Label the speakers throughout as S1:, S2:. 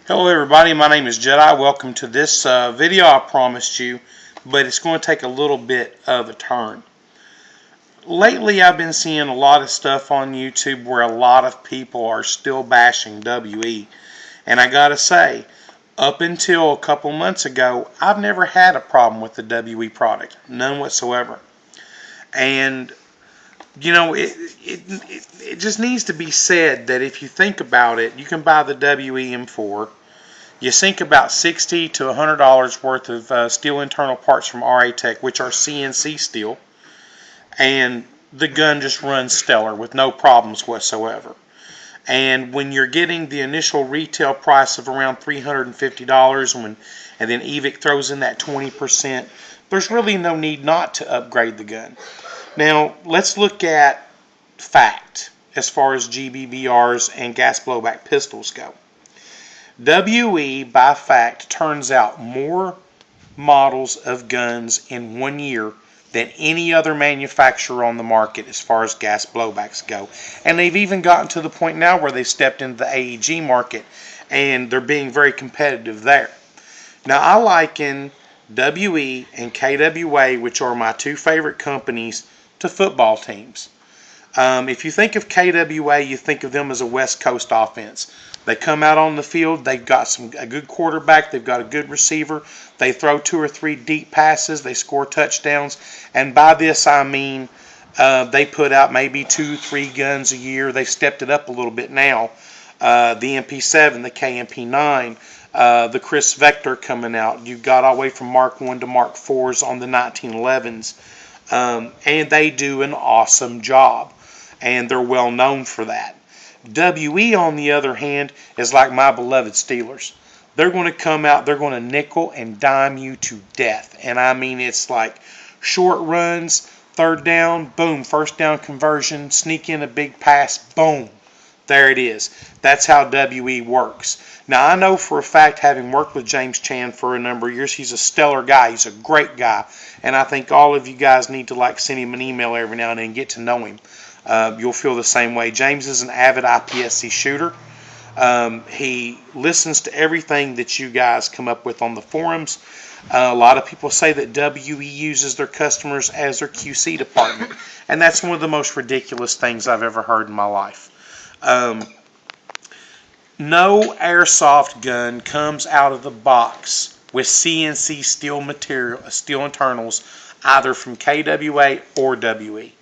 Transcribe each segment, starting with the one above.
S1: Hello everybody, my name is Jedi. Welcome to this video I promised you, but it's going to take a little bit of a turn. Lately I've been seeing a lot of stuff on YouTube where a lot of people are still bashing WE. And I gotta say, up until a couple months ago, I've never had a problem with the WE product. None whatsoever. And you know, it just needs to be said that if you think about it, you can buy the WE M4. You sink about $60 to $100 worth of steel internal parts from RA Tech, which are CNC steel, and the gun just runs stellar with no problems whatsoever. And when you're getting the initial retail price of around $350, and then EVIC throws in that 20%, there's really no need not to upgrade the gun. Now, let's look at fact as far as GBBRs and gas blowback pistols go. WE, by fact, turns out more models of guns in 1 year than any other manufacturer on the market as far as gas blowbacks go. And they've even gotten to the point now where they've stepped into the AEG market and they're being very competitive there. Now, I liken WE and KWA, which are my two favorite companies, to football teams. If you think of KWA, you think of them as a West Coast offense. They come out on the field, they've got a good quarterback, they've got a good receiver, they throw 2 or 3 deep passes, they score touchdowns, and by this I mean they put out maybe 2-3 guns a year. They've stepped it up a little bit now. The MP7, the KMP9, the Chris Vector coming out. You've got all the way from Mark 1 to Mark 4s on the 1911s. And they do an awesome job, and they're well known for that. WE, on the other hand, is like my beloved Steelers. They're going to come out, they're going to nickel and dime you to death. And I mean, it's like short runs, third down, boom, first down conversion, sneak in a big pass, boom. There it is. That's how WE works. Now, I know for a fact, having worked with James Chan for a number of years, he's a stellar guy. He's a great guy. And I think all of you guys need to send him an email every now and then and get to know him. You'll feel the same way. James is an avid IPSC shooter. He listens to everything that you guys come up with on the forums. A lot of people say that WE uses their customers as their QC department. And that's one of the most ridiculous things I've ever heard in my life. No airsoft gun comes out of the box with CNC steel material, steel internals, either from KWA or WE.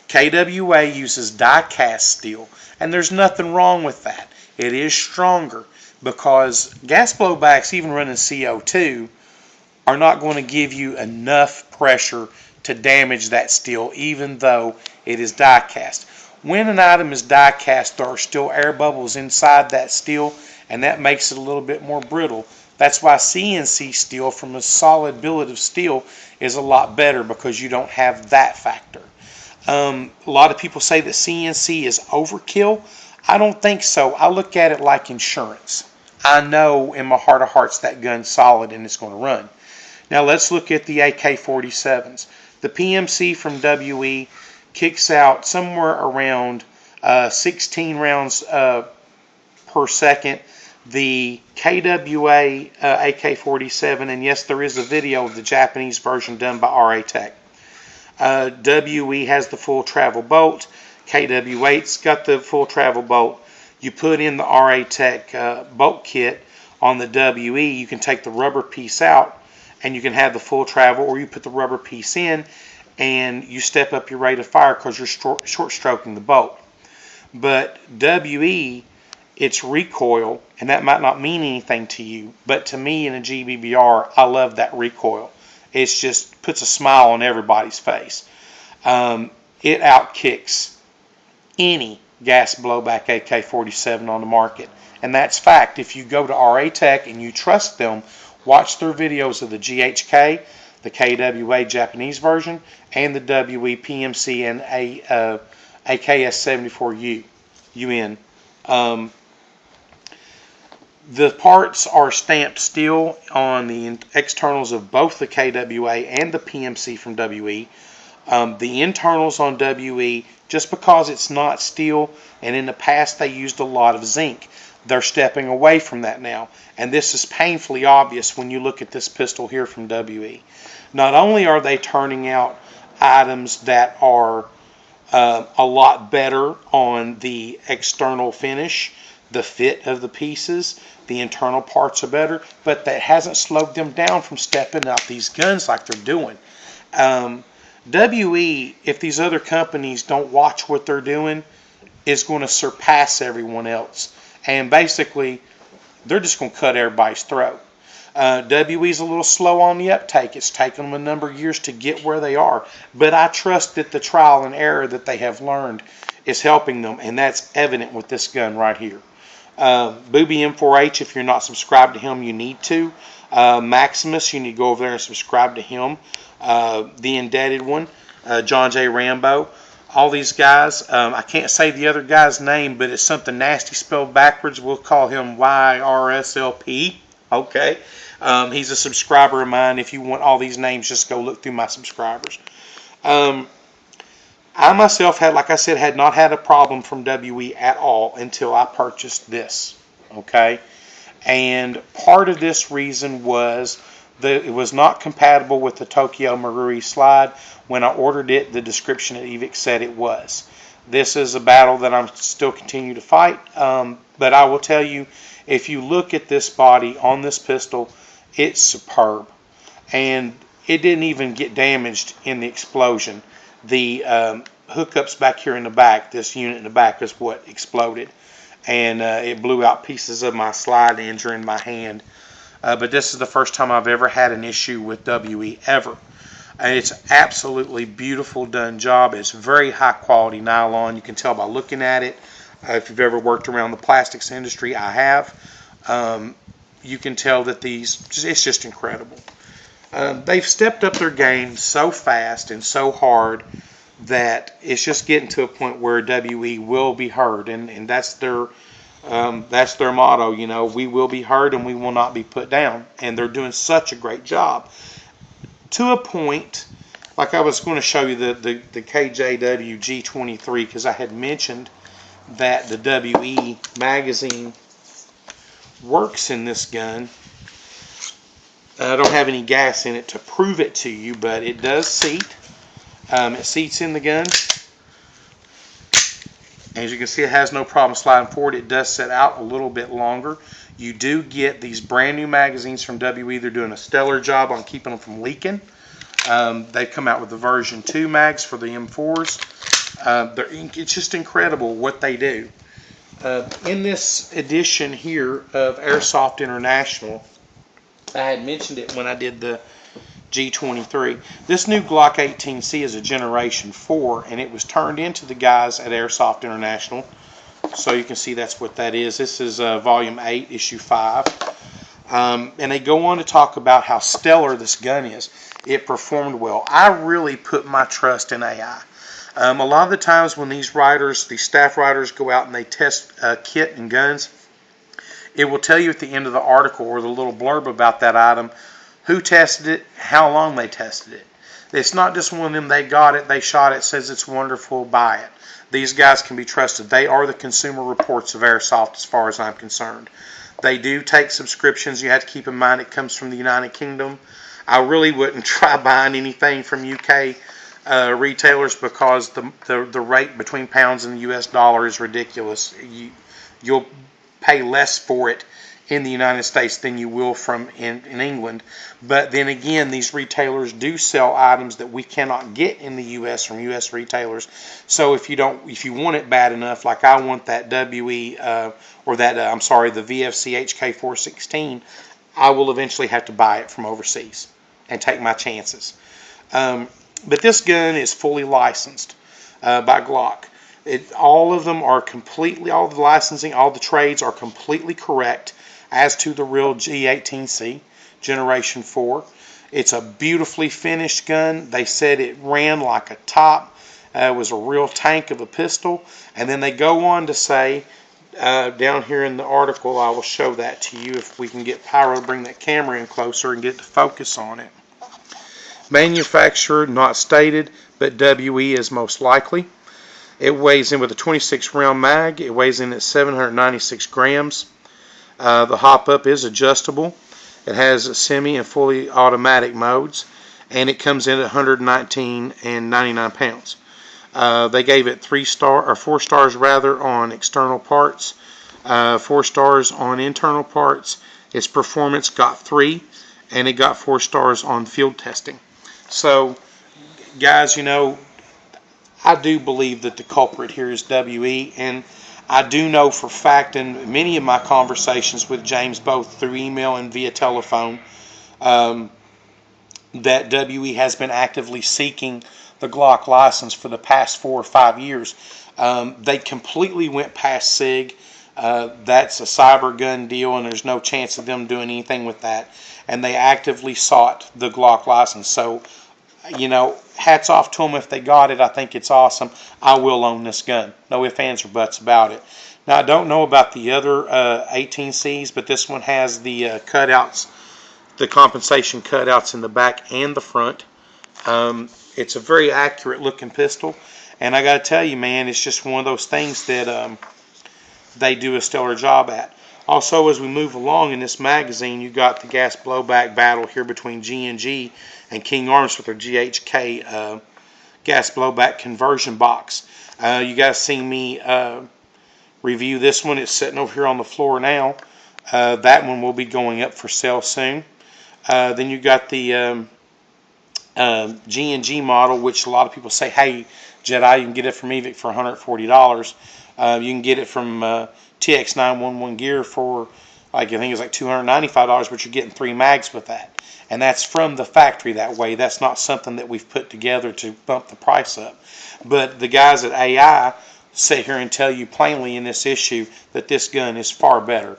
S1: KWA uses die-cast steel, and there's nothing wrong with that. It is stronger because gas blowbacks, even running CO2, are not going to give you enough pressure to damage that steel, even though it is die-cast. When an item is die-cast, there are still air bubbles inside that steel, and that makes it a little bit more brittle. That's why CNC steel from a solid billet of steel is a lot better, because you don't have that factor. A lot of people say that CNC is overkill. I don't think so. I look at it like insurance. I know in my heart of hearts that gun's solid and it's going to run. Now let's look at the AK-47s. The PMC from WE kicks out somewhere around 16 rounds per second. The KWA AK-47, and yes, there is a video of the Japanese version done by RA Tech. WE has the full travel bolt. KW8's got the full travel bolt. You put in the RA Tech bolt kit on the WE, you can take the rubber piece out and you can have the full travel, or you put the rubber piece in and you step up your rate of fire because you're short stroking the bolt. But WE, it's recoil, and that might not mean anything to you, but to me in a GBBR, I love that recoil. It just puts a smile on everybody's face. It outkicks any gas blowback AK-47 on the market, and that's fact. If you go to RA Tech and you trust them, watch their videos of the GHK, the KWA Japanese version, and the WE PMC and AKS-74 UN. The parts are stamped steel on the externals of both the KWA and the PMC from WE. The internals on WE, just because it's not steel, and in the past they used a lot of zinc. They're stepping away from that now, and this is painfully obvious when you look at this pistol here from WE. Not only are they turning out items that are a lot better on the external finish, the fit of the pieces, the internal parts are better, but that hasn't slowed them down from stepping out these guns like they're doing. WE, if these other companies don't watch what they're doing, is going to surpass everyone else. And basically, they're just going to cut everybody's throat. WE's a little slow on the uptake. It's taken them a number of years to get where they are. But I trust that the trial and error that they have learned is helping them, and that's evident with this gun right here. Booby M4H, if you're not subscribed to him, you need to. Maximus, you need to go over there and subscribe to him. The Indebted one, John J. Rambo. All these guys, I can't say the other guy's name, but it's something nasty spelled backwards. We'll call him YRSLP. Okay. He's a subscriber of mine. If you want all these names, just go look through my subscribers. I myself had, like I said, had not had a problem from WE at all until I purchased this. Okay. And part of this reason was that it was not compatible with the Tokyo Marui slide. When I ordered it, the description at EVIC said it was. This is a battle that I'm still continue to fight, but I will tell you, if you look at this body on this pistol, it's superb. And it didn't even get damaged in the explosion. The hookups back here in the back, this unit in the back, is what exploded. And it blew out pieces of my slide, injuring my hand. But this is the first time I've ever had an issue with WE, ever. And it's absolutely beautiful done job. It's very high quality nylon. You can tell by looking at it. If you've ever worked around the plastics industry, I have. You can tell that it's just incredible. They've stepped up their game so fast and so hard that it's just getting to a point where WE will be heard, and that's their motto. You know, we will be heard and we will not be put down, and they're doing such a great job. To a point, like I was going to show you the KJW G23, because I had mentioned that the WE magazine works in this gun. I don't have any gas in it to prove it to you, but it does seat. It seats in the gun. As you can see, it has no problem sliding forward. It does set out a little bit longer. You do get these brand new magazines from WE. They're doing a stellar job on keeping them from leaking. They've come out with the version 2 mags for the M4s. It's just incredible what they do. In this edition here of Airsoft Internationl, I had mentioned it when I did the G23. This new Glock 18C is a Generation 4, and it was turned into the guys at Airsoft Internationl. So you can see that's what that is. This is Volume 8, Issue 5. And they go on to talk about how stellar this gun is. It performed well. I really put my trust in AI. A lot of the times when these staff writers go out and they test kit and guns, it will tell you at the end of the article or the little blurb about that item who tested it, how long they tested it. It's not just one of them, they got it, they shot it, says it's wonderful, buy it. These guys can be trusted. They are the Consumer Reports of Airsoft as far as I'm concerned. They do take subscriptions. You have to keep in mind it comes from the United Kingdom. I really wouldn't try buying anything from UK retailers, because the rate between pounds and the US dollar is ridiculous. You'll pay less for it in the United States than you will in England. But then again, these retailers do sell items that we cannot get in the US from US retailers. So if you want it bad enough, like I want that WE the VFC HK416, I will eventually have to buy it from overseas and take my chances. But this gun is fully licensed by Glock. All of them are completely, all the licensing, all the trades are completely correct as to the real G18C Generation 4. It's a beautifully finished gun. They said it ran like a top. It was a real tank of a pistol. And then they go on to say, down here in the article, I will show that to you if we can get Pyro to bring that camera in closer and get the focus on it. Manufacturer not stated, but WE is most likely. It weighs in with a 26 round mag. It weighs in at 796 grams. The hop up is adjustable. It has semi and fully automatic modes, and it comes in at 119 and 99 pounds. They gave it 4 stars rather on external parts, 4 stars on internal parts. Its performance got 3, and it got 4 stars on field testing. So, guys, you know, I do believe that the culprit here is WE, and I do know for fact in many of my conversations with James, both through email and via telephone, that WE has been actively seeking the Glock license for the past 4 or 5 years. They completely went past SIG. That's a cyber gun deal, and there's no chance of them doing anything with that. And they actively sought the Glock license. So, you know, hats off to them if they got it. I think it's awesome. I will own this gun. No ifs, ands, or buts about it. Now, I don't know about the other 18Cs, but this one has the cutouts, the compensation cutouts in the back and the front. It's a very accurate looking pistol. And I got to tell you, man, it's just one of those things that they do a stellar job at. Also, as we move along in this magazine, you got the gas blowback battle here between G&G and King Arms with their GHK gas blowback conversion box. You guys seen me review this one. It's sitting over here on the floor now. That one will be going up for sale soon. Then you got the G&G model, which a lot of people say, hey, Jedi, you can get it from Evic for $140. You can get it from TX911 Gear for, like, I think it's like $295, but you're getting 3 mags with that. And that's from the factory that way. That's not something that we've put together to bump the price up. But the guys at AI sit here and tell you plainly in this issue that this gun is far better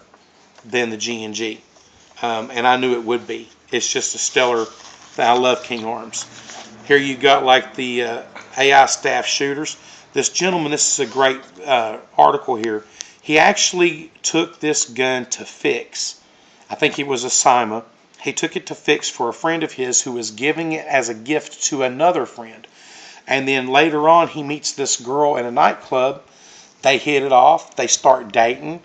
S1: than the G&G. And I knew it would be. It's just a stellar thing. I love King Arms. Here you got like the AI staff shooters. This gentleman, this is a great article here. He actually took this gun to fix. I think he was a SIMA. He took it to fix for a friend of his who was giving it as a gift to another friend. And then later on, he meets this girl in a nightclub. They hit it off. They start dating.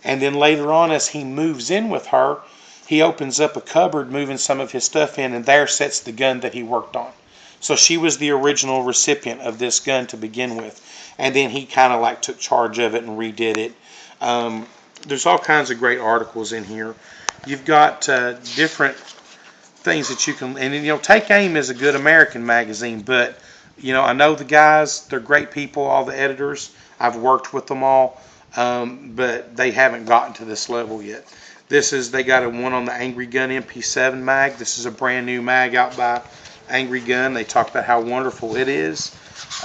S1: And then later on, as he moves in with her, he opens up a cupboard, moving some of his stuff in, and there sits the gun that he worked on. So she was the original recipient of this gun to begin with. And then he kind of like took charge of it and redid it. There's all kinds of great articles in here. You've got different things that you can, and you know, Take Aim is a good American magazine, but you know, I know the guys, they're great people, all the editors. I've worked with them all, but they haven't gotten to this level yet. They got a one on the Angry Gun MP7 mag. This is a brand new mag out by Angry Gun. They talk about how wonderful it is.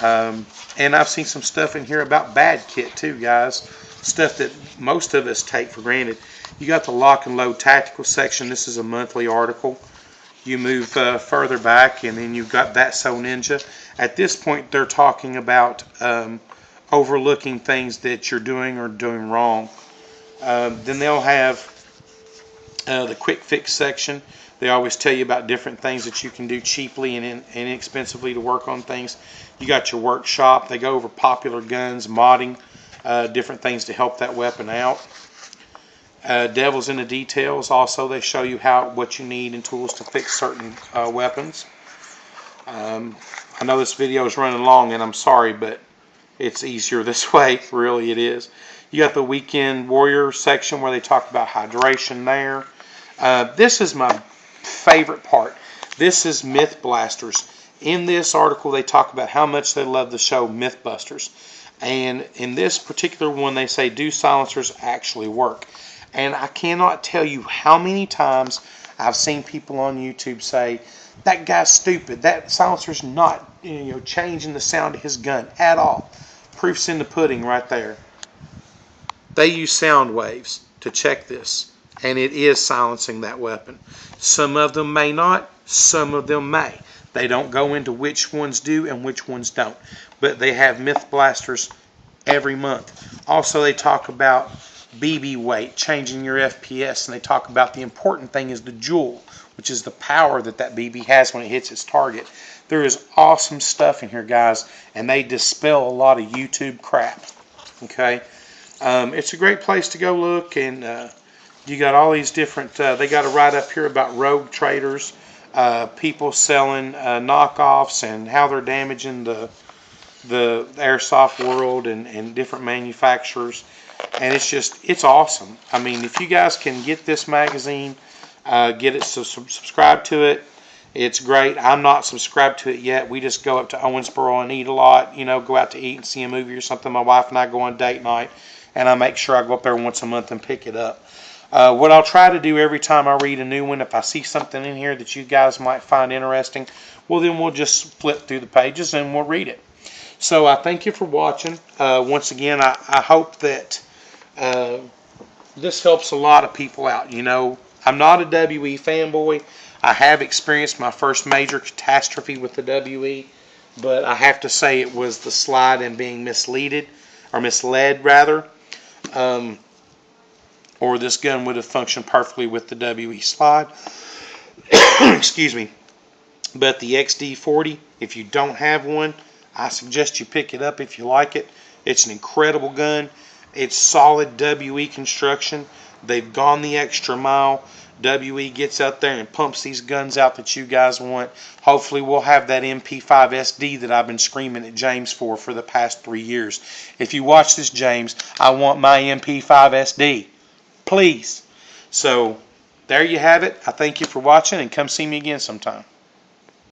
S1: And I've seen some stuff in here about Bad Kit too, guys. Stuff that most of us take for granted. You got the Lock and Load Tactical section. This is a monthly article. You move further back, and then you've got That So Ninja. At this point, they're talking about overlooking things that you're doing or doing wrong. Then they'll have the Quick Fix section. They always tell you about different things that you can do cheaply and inexpensively to work on things. You got your workshop. They go over popular guns, modding, different things to help that weapon out. Devil's in the Details. Also, they show you what you need and tools to fix certain weapons. I know this video is running long, and I'm sorry, but it's easier this way. Really, it is. You got the Weekend Warrior section where they talk about hydration there. This is my favorite part. This is Myth Blasters. In this article, they talk about how much they love the show Mythbusters. And in this particular one, they say, do silencers actually work? And I cannot tell you how many times I've seen people on YouTube say, that guy's stupid. That silencer's not, changing the sound of his gun at all. Proof's in the pudding right there. They use sound waves to check this, and it is silencing that weapon. Some of them may not, some of them may. They don't go into which ones do and which ones don't. But they have Myth Blasters every month. Also, they talk about BB weight, changing your FPS, and they talk about the important thing is the joule, which is the power that BB has when it hits its target. There is awesome stuff in here, guys, and they dispel a lot of YouTube crap. Okay, it's a great place to go look, and you got all these different. They got a write up here about rogue traders, people selling knockoffs and how they're damaging the airsoft world and different manufacturers. And it's awesome. I mean, if you guys can get this magazine, get it, so subscribe to it. It's great. I'm not subscribed to it yet. We just go up to Owensboro and eat a lot. You know, go out to eat and see a movie or something. My wife and I go on date night, and I make sure I go up there once a month and pick it up. What I'll try to do every time I read a new one, if I see something in here that you guys might find interesting, well, then we'll just flip through the pages and we'll read it. So I thank you for watching. Once again, I hope that this helps a lot of people out. You know, I'm not a WE fanboy. I have experienced my first major catastrophe with the WE, but I have to say it was the slide and being misled rather. Or this gun would have functioned perfectly with the WE slide. Excuse me. But the XD40, if you don't have one, I suggest you pick it up if you like it. It's an incredible gun. It's solid WE construction. They've gone the extra mile. WE gets out there and pumps these guns out that you guys want. Hopefully we'll have that MP5 SD that I've been screaming at James for the past 3 years. If you watch this, James, I want my MP5 SD. Please. So there you have it. I thank you for watching, and come see me again sometime.